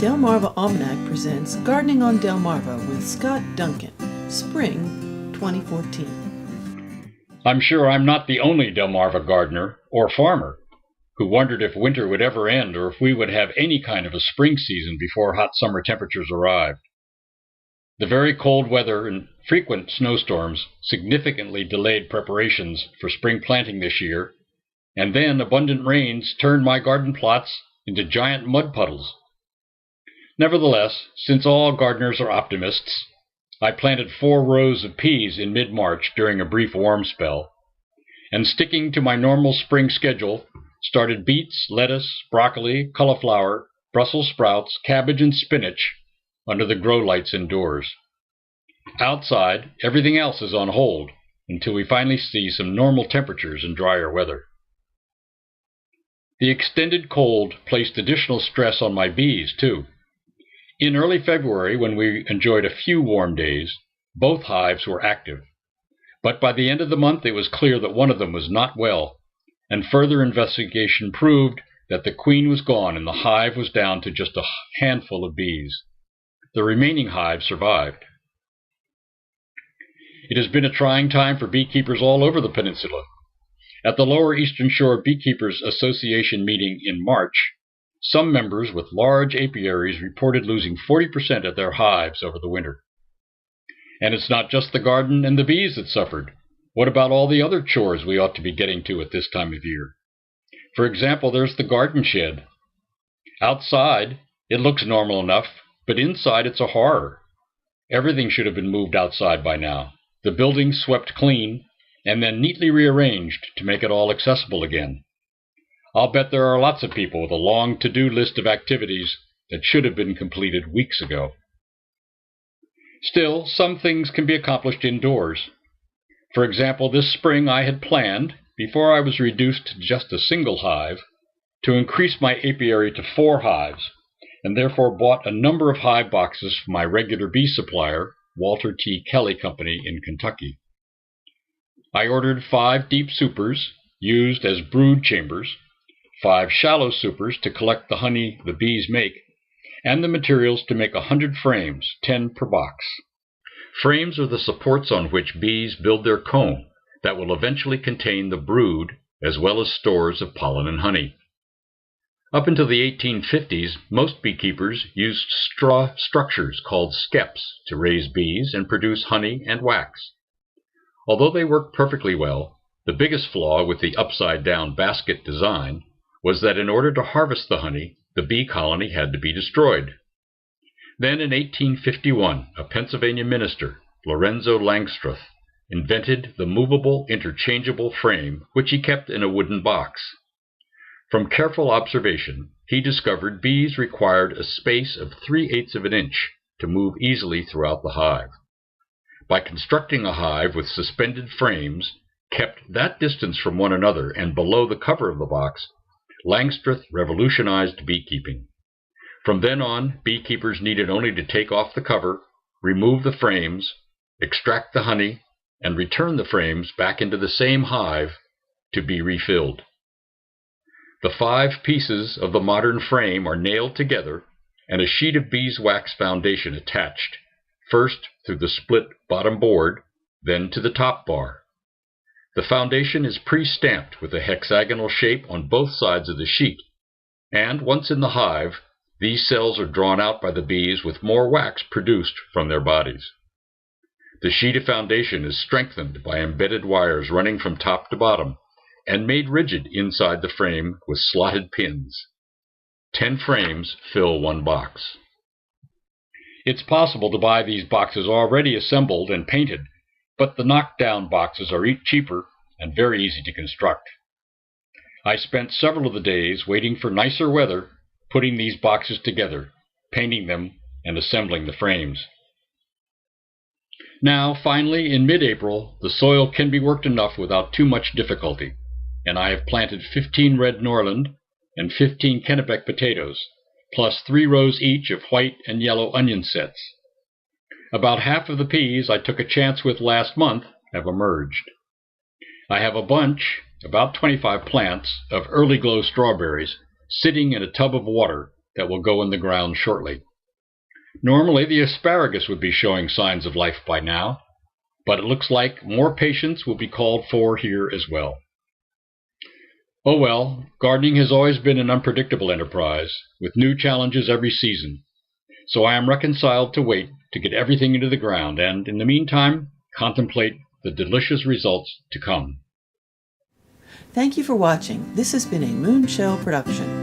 Delmarva Almanac presents Gardening on Delmarva with Scott Duncan, Spring 2014. I'm sure I'm not the only Delmarva gardener or farmer who wondered if winter would ever end or if we would have any kind of a spring season before hot summer temperatures arrived. The very cold weather and frequent snowstorms significantly delayed preparations for spring planting this year, and then abundant rains turned my garden plots into giant mud puddles. Nevertheless, since all gardeners are optimists, I planted 4 rows of peas in mid-March during a brief warm spell, and sticking to my normal spring schedule, started beets, lettuce, broccoli, cauliflower, Brussels sprouts, cabbage, and spinach under the grow lights indoors. Outside, everything else is on hold until we finally see some normal temperatures and drier weather. The extended cold placed additional stress on my bees, too. In early February, when we enjoyed a few warm days, both hives were active. But by the end of the month, it was clear that one of them was not well, and further investigation proved that the queen was gone and the hive was down to just a handful of bees. The remaining hive survived. It has been a trying time for beekeepers all over the peninsula. At the Lower Eastern Shore Beekeepers Association meeting in March, some members with large apiaries reported losing 40% of their hives over the winter. And it's not just the garden and the bees that suffered. What about all the other chores we ought to be getting to at this time of year? For example, there's the garden shed. Outside, it looks normal enough, but inside it's a horror. Everything should have been moved outside by now. The building swept clean and then neatly rearranged to make it all accessible again. I'll bet there are lots of people with a long to-do list of activities that should have been completed weeks ago. Still, some things can be accomplished indoors. For example, this spring I had planned, before I was reduced to just a single hive, to increase my apiary to 4 hives, and therefore bought a number of hive boxes from my regular bee supplier, Walter T. Kelly Company in Kentucky. I ordered 5 deep supers, used as brood chambers, 5 shallow supers to collect the honey the bees make, and the materials to make 100 frames, 10 per box. Frames are the supports on which bees build their comb that will eventually contain the brood as well as stores of pollen and honey. Up until the 1850s, most beekeepers used straw structures called skeps to raise bees and produce honey and wax. Although they worked perfectly well, the biggest flaw with the upside-down basket design was that in order to harvest the honey, the bee colony had to be destroyed. Then in 1851, a Pennsylvania minister, Lorenzo Langstroth, invented the movable interchangeable frame, which he kept in a wooden box. From careful observation, he discovered bees required a space of 3/8 of an inch to move easily throughout the hive. By constructing a hive with suspended frames, kept that distance from one another and below the cover of the box, Langstroth revolutionized beekeeping. From then on, beekeepers needed only to take off the cover, remove the frames, extract the honey, and return the frames back into the same hive to be refilled. The 5 pieces of the modern frame are nailed together and a sheet of beeswax foundation attached, first through the split bottom board, then to the top bar. The foundation is pre-stamped with a hexagonal shape on both sides of the sheet, and once in the hive, these cells are drawn out by the bees with more wax produced from their bodies. The sheet of foundation is strengthened by embedded wires running from top to bottom and made rigid inside the frame with slotted pins. 10 frames fill 1 box. It's possible to buy these boxes already assembled and painted, but the knockdown boxes are cheaper and very easy to construct. I spent several of the days waiting for nicer weather, putting these boxes together, painting them, and assembling the frames. Now, finally, in mid-April, the soil can be worked enough without too much difficulty, and I have planted 15 red Norland and 15 Kennebec potatoes, plus 3 rows each of white and yellow onion sets. About half of the peas I took a chance with last month have emerged. I have a bunch, about 25 plants, of early glow strawberries sitting in a tub of water that will go in the ground shortly. Normally, the asparagus would be showing signs of life by now, but it looks like more patience will be called for here as well. Oh well, gardening has always been an unpredictable enterprise, with new challenges every season. So I am reconciled to wait to get everything into the ground and, in the meantime, contemplate the delicious results to come. Thank you for watching. This has been a Moonshell production.